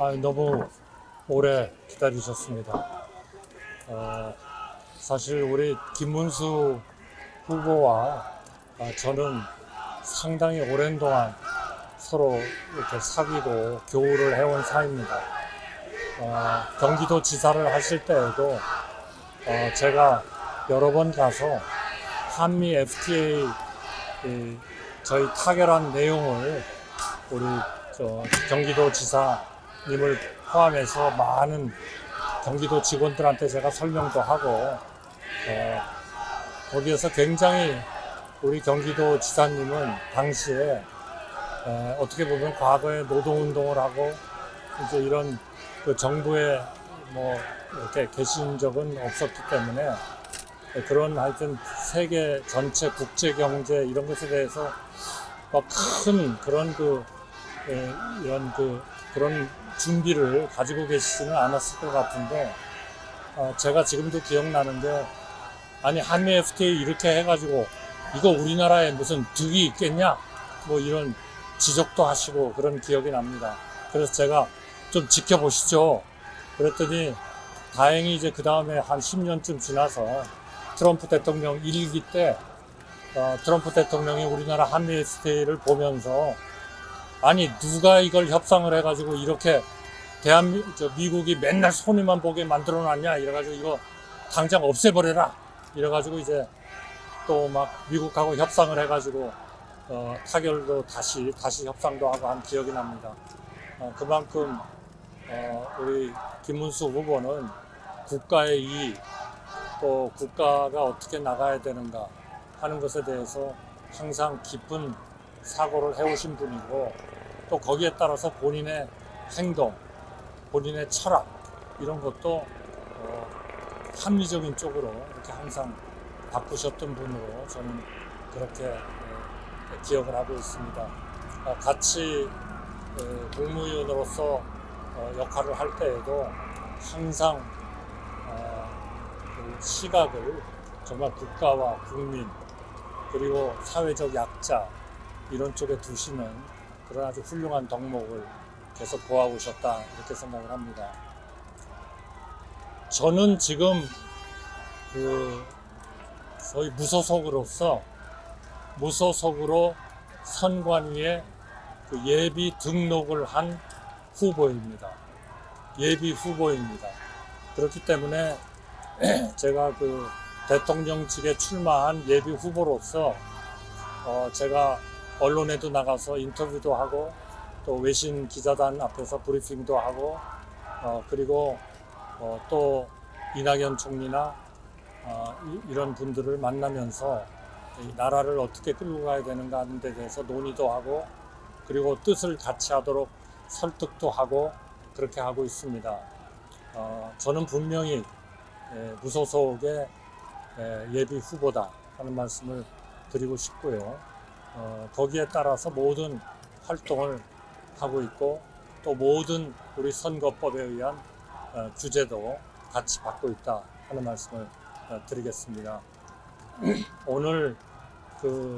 너무 오래 기다리셨습니다. 사실 우리 김문수 후보와 저는 상당히 오랜 동안 서로 이렇게 사귀고 교우를 해온 사이입니다. 경기도 지사를 하실 때에도 제가 여러 번 가서 한미 FTA 저희 타결한 내용을 우리 경기도 지사님을 포함해서 많은 경기도 직원들한테 제가 설명도 하고 거기에서 굉장히 우리 경기도 지사님은 당시에 어떻게 보면 과거에 노동운동을 하고 이제 이런 그 정부에 뭐 이렇게 계신 적은 없었기 때문에 그런 하여튼 세계 전체 국제 경제 이런 것에 대해서 큰 그런 이런 그런 준비를 가지고 계시지는 않았을 것 같은데 제가 지금도 기억나는 게 아니 한미 FTA 이렇게 해가지고 이거 우리나라에 무슨 득이 있겠냐 뭐 이런 지적도 하시고 그런 기억이 납니다. 그래서 제가 좀 지켜보시죠 그랬더니 다행히 이제 그 다음에 한 10년쯤 지나서 트럼프 대통령 1기 때 트럼프 대통령이 우리나라 한미 FTA를 보면서 아니 누가 이걸 협상을 해가지고 이렇게 미국이 맨날 손해만 보게 만들어 놨냐 이래가지고 이거 당장 없애버려라 이래가지고 이제 또 막 미국하고 협상을 해가지고 타결도 다시 협상도 하고 한 기억이 납니다. 그만큼 우리 김문수 후보는 국가의 이익 또 국가가 어떻게 나가야 되는가 하는 것에 대해서 항상 깊은 사고를 해오신 분이고 또 거기에 따라서 본인의 행동, 본인의 철학 이런 것도 합리적인 쪽으로 이렇게 항상 바꾸셨던 분으로 저는 그렇게 기억을 하고 있습니다. 같이 국무위원으로서 역할을 할 때에도 항상 그 시각을 정말 국가와 국민 그리고 사회적 약자 이런 쪽에 두시는 그런 아주 훌륭한 덕목을 계속 보아오셨다 이렇게 생각을 합니다. 저는 지금 저희 무소속으로 선관위에 예비 등록을 한 후보입니다. 예비 후보입니다. 그렇기 때문에 제가 대통령 측에 출마한 예비 후보로서 제가 언론에도 나가서 인터뷰도 하고 또 외신 기자단 앞에서 브리핑도 하고 그리고 또 이낙연 총리나 이런 분들을 만나면서 이 나라를 어떻게 끌고 가야 되는가 하는 데 대해서 논의도 하고 그리고 뜻을 같이 하도록 설득도 하고 그렇게 하고 있습니다. 저는 분명히 무소속의 예비 후보다 하는 말씀을 드리고 싶고요. 거기에 따라서 모든 활동을 하고 있고 또 모든 우리 선거법에 의한 규제도 같이 받고 있다 하는 말씀을 드리겠습니다. 오늘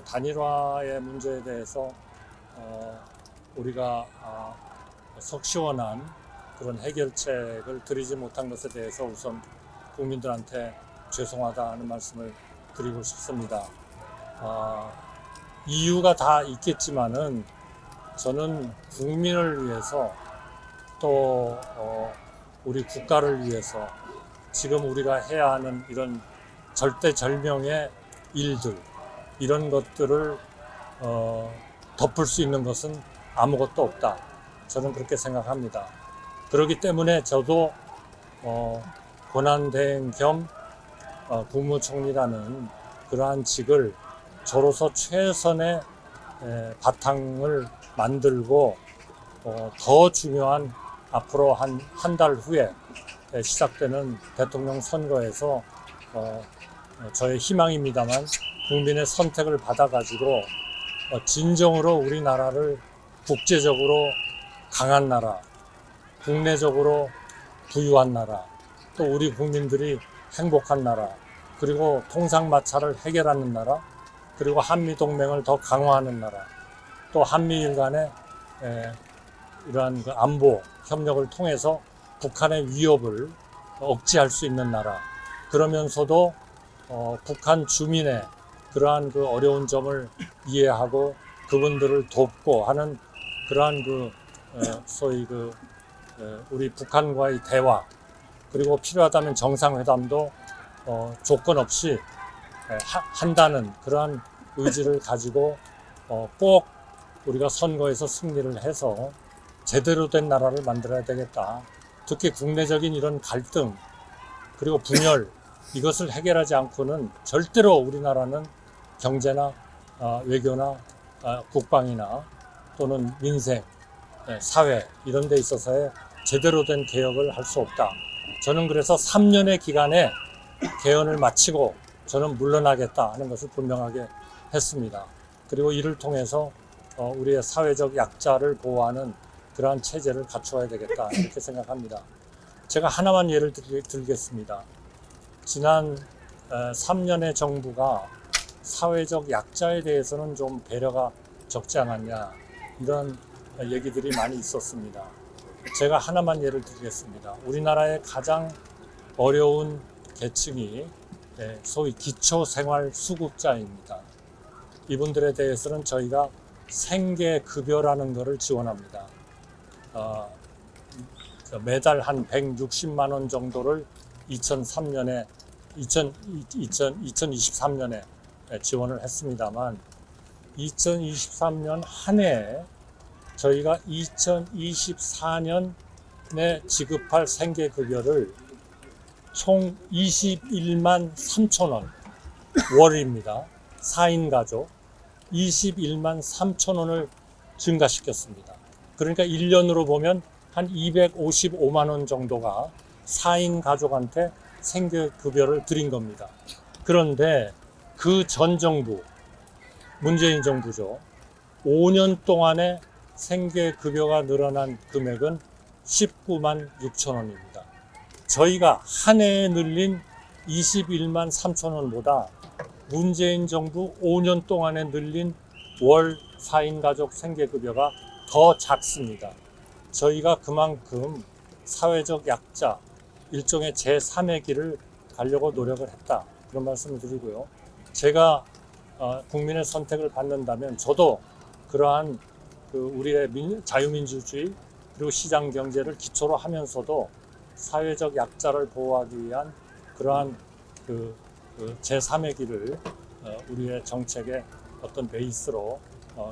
단일화의 문제에 대해서 우리가 속 시원한 그런 해결책을 드리지 못한 것에 대해서 우선 국민들한테 죄송하다 하는 말씀을 드리고 싶습니다. 이유가 다 있겠지만은 저는 국민을 위해서 또 우리 국가를 위해서 지금 우리가 해야 하는 이런 절대절명의 일들 이런 것들을 덮을 수 있는 것은 아무것도 없다. 저는 그렇게 생각합니다. 그렇기 때문에 저도 권한대행 겸 국무총리라는 그러한 직을 저로서 최선의 바탕을 만들고 더 중요한 앞으로 한 달 후에 시작되는 대통령 선거에서 저의 희망입니다만 국민의 선택을 받아가지고 진정으로 우리나라를 국제적으로 강한 나라, 국내적으로 부유한 나라, 또 우리 국민들이 행복한 나라, 그리고 통상마찰을 해결하는 나라, 그리고 한미동맹을 더 강화하는 나라, 또 한미일 간의 이러한 안보 협력을 통해서 북한의 위협을 억제할 수 있는 나라, 그러면서도 북한 주민의 그러한 그 어려운 점을 이해하고 그분들을 돕고 하는 그러한 소위 우리 북한과의 대화, 그리고 필요하다면 정상회담도 조건 없이 한다는 그러한 의지를 가지고 꼭 우리가 선거에서 승리를 해서 제대로 된 나라를 만들어야 되겠다. 특히 국내적인 이런 갈등 그리고 분열, 이것을 해결하지 않고는 절대로 우리나라는 경제나 외교나 국방이나 또는 민생, 사회 이런 데 있어서의 제대로 된 개혁을 할 수 없다. 저는 그래서 3년의 기간에 개헌을 마치고 저는 물러나겠다 하는 것을 분명하게 했습니다. 그리고 이를 통해서 우리의 사회적 약자를 보호하는 그러한 체제를 갖춰야 되겠다 이렇게 생각합니다. 제가 하나만 예를 들겠습니다. 지난 3년의 정부가 사회적 약자에 대해서는 좀 배려가 적지 않았냐, 이런 얘기들이 많이 있었습니다. 제가 하나만 예를 들겠습니다. 우리나라의 가장 어려운 계층이 소위 기초생활수급자입니다. 이분들에 대해서는 저희가 생계급여라는 것을 지원합니다. 매달 한 160만 원 정도를 2023년에 지원을 했습니다만 2023년 한 해에 저희가 2024년에 지급할 생계급여를 총 21만 3천 원 월입니다. 4인 가족 21만 3천 원을 증가시켰습니다. 그러니까 1년으로 보면 한 255만 원 정도가 4인 가족한테 생계급여를 드린 겁니다. 그런데 그 전 정부, 문재인 정부죠. 5년 동안에 생계급여가 늘어난 금액은 19만 6천 원입니다. 저희가 한 해에 늘린 21만 3천 원보다 문재인 정부 5년 동안에 늘린 월 4인 가족 생계급여가 더 작습니다. 저희가 그만큼 사회적 약자, 일종의 제3의 길을 가려고 노력을 했다. 그런 말씀을 드리고요. 제가 국민의 선택을 받는다면 저도 그러한 우리의 자유민주주의 그리고 시장 경제를 기초로 하면서도 사회적 약자를 보호하기 위한 그러한 제3의 길을 우리의 정책의 어떤 베이스로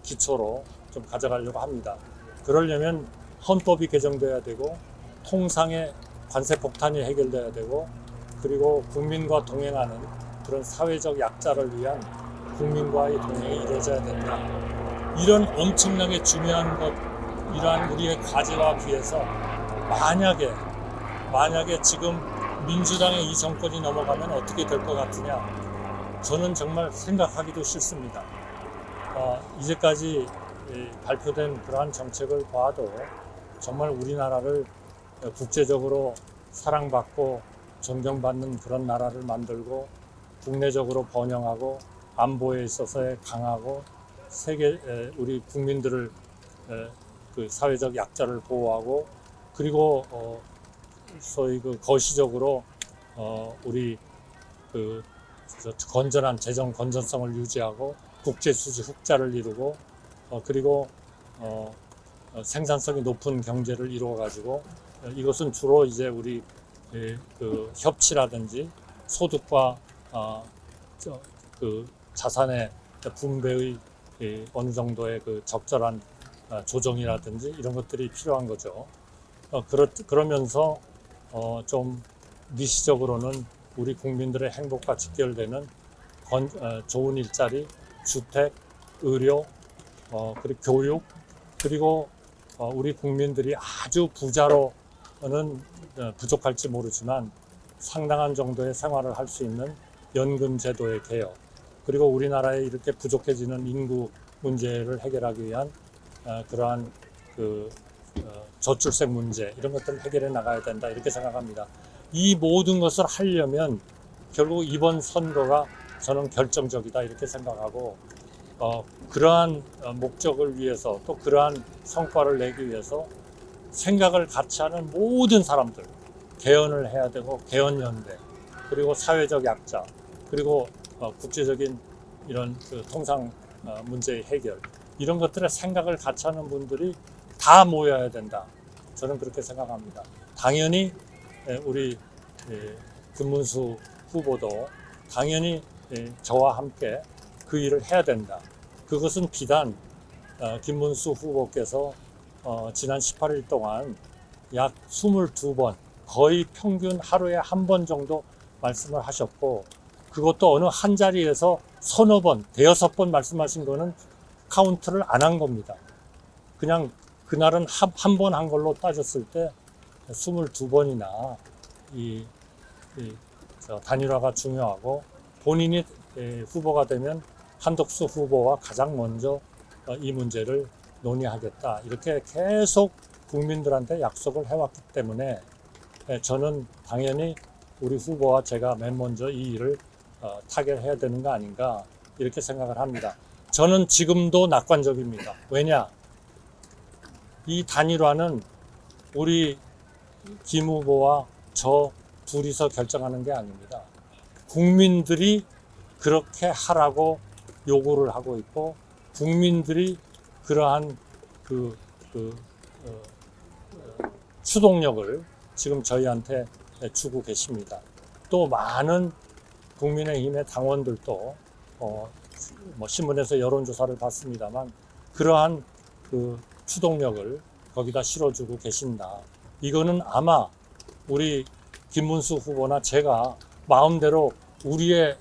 기초로 좀 가져가려고 합니다. 그러려면 헌법이 개정돼야 되고 통상의 관세 폭탄이 해결돼야 되고 그리고 국민과 동행하는 그런 사회적 약자를 위한 국민과의 동행이 이루어져야 된다. 이런 엄청나게 중요한 것, 이러한 우리의 과제와 비해서 만약에 지금 민주당의 이 정권이 넘어가면 어떻게 될 것 같으냐, 저는 정말 생각하기도 싫습니다. 이제까지 발표된 그러한 정책을 봐도 정말 우리나라를 국제적으로 사랑받고 존경받는 그런 나라를 만들고 국내적으로 번영하고 안보에 있어서의 강하고 우리 국민들을 그 사회적 약자를 보호하고 그리고 소위 거시적으로 우리 건전한 재정 건전성을 유지하고 국제 수지 흑자를 이루고 그리고 생산성이 높은 경제를 이루어 가지고 이것은 주로 이제 우리 협치라든지 소득과 자산의 분배의 어느 정도의 적절한 조정이라든지 이런 것들이 필요한 거죠. 그러면서 좀 미시적으로는 우리 국민들의 행복과 직결되는 좋은 일자리, 주택, 의료, 그리고 교육, 그리고 우리 국민들이 아주 부자로는 부족할지 모르지만 상당한 정도의 생활을 할 수 있는 연금 제도의 개혁, 그리고 우리나라에 이렇게 부족해지는 인구 문제를 해결하기 위한 그러한 저출생 문제, 이런 것들을 해결해 나가야 된다, 이렇게 생각합니다. 이 모든 것을 하려면 결국 이번 선거가 저는 결정적이다, 이렇게 생각하고 그러한 목적을 위해서 또 그러한 성과를 내기 위해서 생각을 같이 하는 모든 사람들, 개헌을 해야 되고 개헌연대, 그리고 사회적 약자, 그리고 국제적인 이런 그 통상 문제의 해결, 이런 것들의 생각을 같이 하는 분들이 다 모여야 된다. 저는 그렇게 생각합니다. 당연히 우리 김문수 후보도 당연히 저와 함께 그 일을 해야 된다. 그것은 비단 김문수 후보께서 지난 18일 동안 약 22번, 거의 평균 하루에 한 번 정도 말씀을 하셨고, 그것도 어느 한 자리에서 서너 번, 대여섯 번 말씀하신 거는 카운트를 안 한 겁니다. 그냥 그날은 한 번 한 걸로 따졌을 때 22번이나 단일화가 중요하고, 본인이 후보가 되면 한덕수 후보와 가장 먼저 이 문제를 논의하겠다, 이렇게 계속 국민들한테 약속을 해왔기 때문에 저는 당연히 우리 후보와 제가 맨 먼저 이 일을 타결해야 되는 거 아닌가, 이렇게 생각을 합니다. 저는 지금도 낙관적입니다. 왜냐? 이 단일화는 우리 김 후보와 저 둘이서 결정하는 게 아닙니다. 국민들이 그렇게 하라고 요구를 하고 있고, 국민들이 그러한 추동력을 지금 저희한테 주고 계십니다. 또 많은 국민의힘의 당원들도 신문에서 여론조사를 봤습니다만 그러한 그 추동력을 거기다 실어주고 계신다. 이거는 아마 우리 김문수 후보나 제가 마음대로 우리의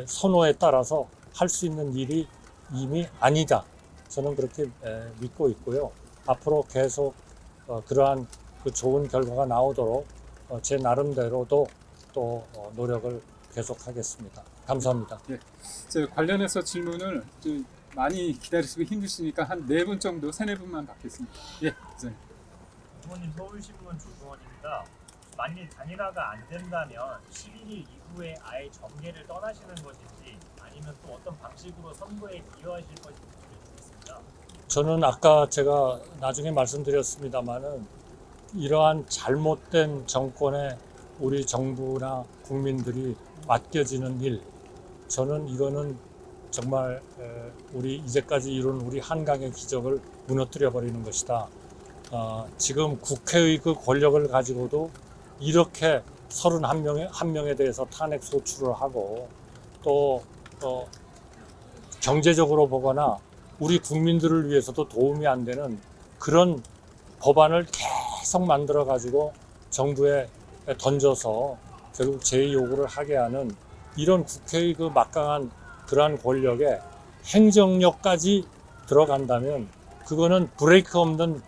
선호에 따라서 할 수 있는 일이 이미 아니다. 저는 그렇게 믿고 있고요. 앞으로 계속 그러한 그 좋은 결과가 나오도록 제 나름대로도 또 노력을 계속하겠습니다. 감사합니다. 예, 관련해서 질문을 좀 많이 기다리시고 힘드시니까 한 4분 정도, 3-4분만 받겠습니다. 예, 기자님. 부모님 서울신문 조승원입니다. 만일 단일화가 안 된다면 11일 이후에 아예 정계를 떠나시는 것인지, 아니면 또 어떤 방식으로 선거에 기여하실 것인지 여쭙겠습니다. 저는 아까 제가 나중에 말씀드렸습니다마는 이러한 잘못된 정권에 우리 정부나 국민들이 맡겨지는 일, 저는 이거는 정말 우리 이제까지 이룬 우리 한강의 기적을 무너뜨려 버리는 것이다. 지금 국회의 그 권력을 가지고도 이렇게 31명에 대해서 탄핵 소추를 하고, 또 경제적으로 보거나 우리 국민들을 위해서도 도움이 안 되는 그런 법안을 계속 만들어 가지고 정부에 던져서 결국 제 요구를 하게 하는 이런 국회의 그 막강한 그러한 권력에 행정력까지 들어간다면 그거는 브레이크 없는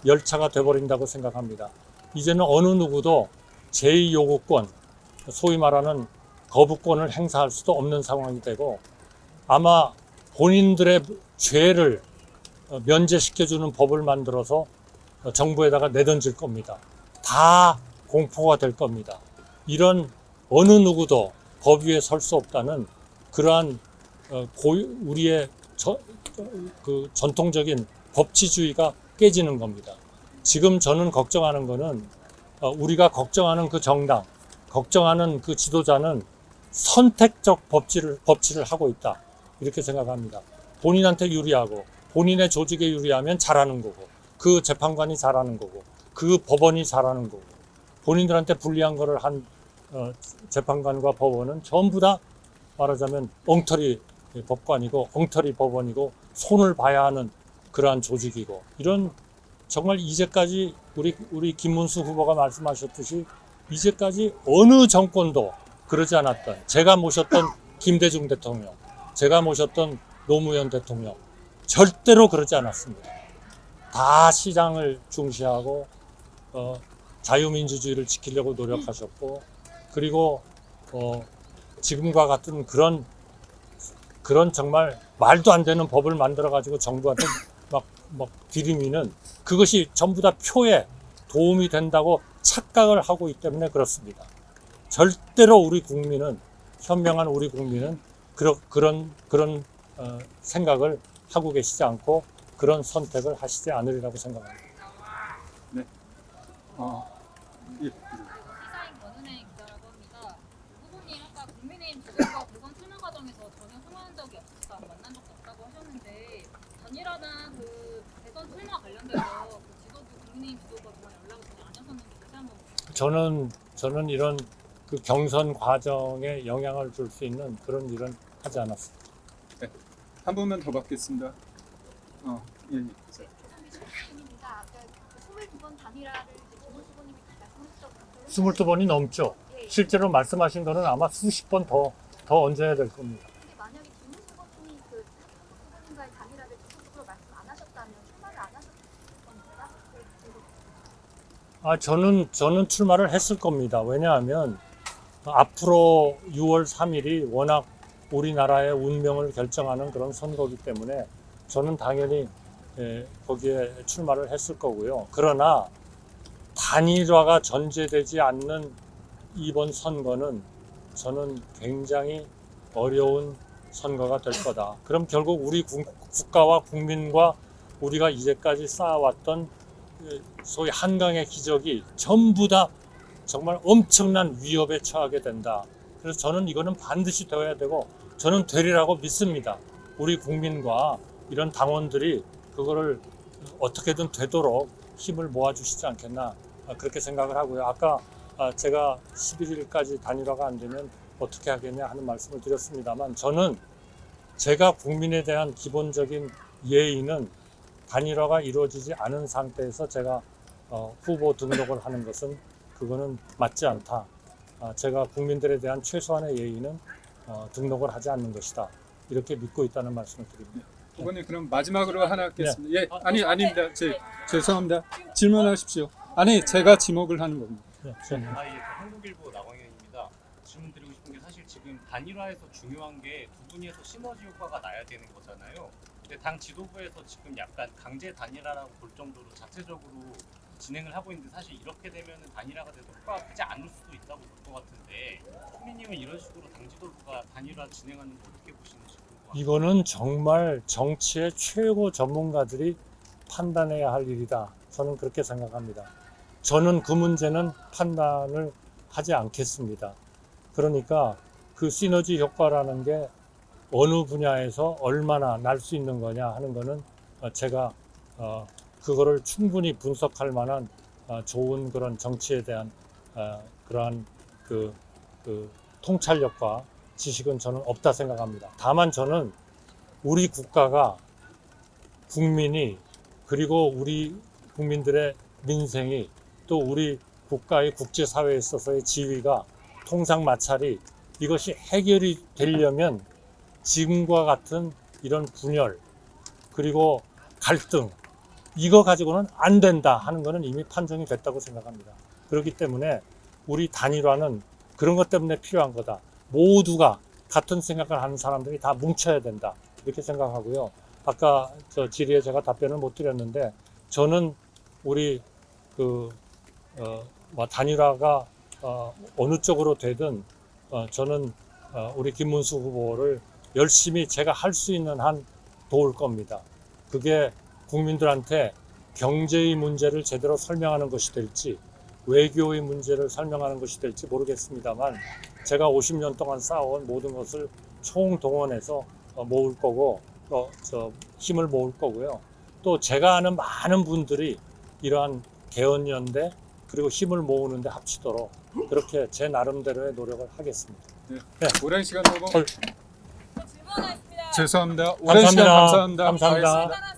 열차가 돼버린다고 생각합니다. 이제는 어느 누구도 제2요구권, 소위 말하는 거부권을 행사할 수도 없는 상황이 되고, 아마 본인들의 죄를 면제시켜주는 법을 만들어서 정부에다가 내던질 겁니다. 다 공포가 될 겁니다. 이런 어느 누구도 법 위에 설 수 없다는 그러한 우리의 그 전통적인 법치주의가 깨지는 겁니다. 지금 저는 걱정하는 거는 우리가 걱정하는 그 정당, 걱정하는 그 지도자는 선택적 법치를 하고 있다, 이렇게 생각합니다. 본인한테 유리하고 본인의 조직에 유리하면 잘하는 거고, 그 재판관이 잘하는 거고, 그 법원이 잘하는 거고, 본인들한테 불리한 거를 한 재판관과 법원은 전부 다 말하자면 엉터리 법관이고 엉터리 법원이고 손을 봐야 하는 그러한 조직이고, 이런 정말 이제까지 우리 김문수 후보가 말씀하셨듯이 이제까지 어느 정권도 그러지 않았던, 제가 모셨던 김대중 대통령, 제가 모셨던 노무현 대통령 절대로 그러지 않았습니다. 다 시장을 중시하고 자유민주주의를 지키려고 노력하셨고, 그리고 지금과 같은 그런 정말 말도 안 되는 법을 만들어 가지고 정부한테 막 들이미는, 그것이 전부 다 표에 도움이 된다고 착각을 하고 있기 때문에 그렇습니다. 절대로 우리 국민은, 현명한 우리 국민은 그런 생각을 하고 계시지 않고 그런 선택을 하시지 않으리라고 생각합니다. 네, 예. 시사인 권은혜 기자라고 합니다. 후보님 아까 국민의힘 주변과 대선 출마 과정에서 전혀 통화한 적이 없다, 만난 적도 없다고 하셨는데 단일화나 그 대선 출마 관련돼서 그 지도부 국민의힘 지도부가 그동안 연락을 전혀 안 하셨는지 다시 한번 저는 이런 그 경선 과정에 영향을 줄 수 있는 그런 일은 하지 않았습니다. 한 분만 더 받겠습니다. 예. 입니다. 22번 단일화를 김문수 후보님이 말씀하셨던 22번이 넘죠. 실제로 말씀하신 거는 아마 수십 번 더 얹어야 될 겁니다. 근데 만약에 김문수 후보님이 그 후보님과의 단일화를 구체적으로 말씀 안 하셨다면 출마를 안 하셨을 겁니까? 저는 출마를 했을 겁니다. 왜냐하면 앞으로 6월 3일이 워낙 우리나라의 운명을 결정하는 그런 선거이기 때문에 저는 당연히 거기에 출마를 했을 거고요. 그러나 단일화가 전제되지 않는 이번 선거는 저는 굉장히 어려운 선거가 될 거다. 그럼 결국 우리 국가와 국민과 우리가 이제까지 쌓아왔던 소위 한강의 기적이 전부 다 정말 엄청난 위협에 처하게 된다. 그래서 저는 이거는 반드시 되어야 되고 저는 되리라고 믿습니다. 우리 국민과 이런 당원들이 그거를 어떻게든 되도록 힘을 모아주시지 않겠나 그렇게 생각을 하고요. 아까 제가 11일까지 단일화가 안 되면 어떻게 하겠냐 하는 말씀을 드렸습니다만 저는 제가 국민에 대한 기본적인 예의는 단일화가 이루어지지 않은 상태에서 제가 후보 등록을 하는 것은 그거는 맞지 않다. 제가 국민들에 대한 최소한의 예의는 등록을 하지 않는 것이다. 이렇게 믿고 있다는 말씀을 드립니다. 후보님 그럼 마지막으로 하나 하겠습니다. 예, 아닙니다. 죄송합니다. 질문하십시오. 아니 제가 지목을 하는 겁니다. 네. 한국일보 나광현입니다. 질문 드리고 싶은 게 사실 지금 단일화에서 중요한 게 두 분이서 시너지 효과가 나야 되는 거잖아요. 근데 당 지도부에서 지금 약간 강제 단일화라고 볼 정도로 자체적으로 진행을 하고 있는데 사실 이렇게 되면 단일화가 돼도 효과가 크지 않을 수도 있다고 볼 것 같은데 후미님은 이런 식으로 당 지도부가 단일화 진행하는 거 어떻게 보시는지 궁금합니다. 이거는 정말 정치의 최고 전문가들이 판단해야 할 일이다. 저는 그렇게 생각합니다. 저는 그 문제는 판단을 하지 않겠습니다. 그러니까 그 시너지 효과라는 게 어느 분야에서 얼마나 날 수 있는 거냐 하는 거는 제가 그거를 충분히 분석할 만한 좋은 그런 정치에 대한 그러한 그 통찰력과 지식은 저는 없다 생각합니다. 다만 저는 우리 국가가 국민이 그리고 우리 국민들의 민생이 또 우리 국가의 국제사회에 있어서의 지위가 통상마찰이 이것이 해결이 되려면 지금과 같은 이런 분열 그리고 갈등 이거 가지고는 안 된다 하는 것은 이미 판정이 됐다고 생각합니다. 그렇기 때문에 우리 단일화는 그런 것 때문에 필요한 거다. 모두가 같은 생각을 하는 사람들이 다 뭉쳐야 된다. 이렇게 생각하고요. 아까 저 질의에 제가 답변을 못 드렸는데 저는 우리 단일화가 어느 쪽으로 되든 저는 우리 김문수 후보를 열심히 제가 할 수 있는 한 도울 겁니다. 그게 국민들한테 경제의 문제를 제대로 설명하는 것이 될지 외교의 문제를 설명하는 것이 될지 모르겠습니다만 제가 50년 동안 쌓아온 모든 것을 총동원해서 모을 거고 힘을 모을 거고요. 또 제가 아는 많은 분들이 이러한 개헌연대 그리고 힘을 모으는 데 합치도록 그렇게 제 나름대로의 노력을 하겠습니다. 네. 오랜 시간 너무 질문 하나 있습니다. 죄송합니다. 오랜 시간 감사합니다. 감사합니다. 하나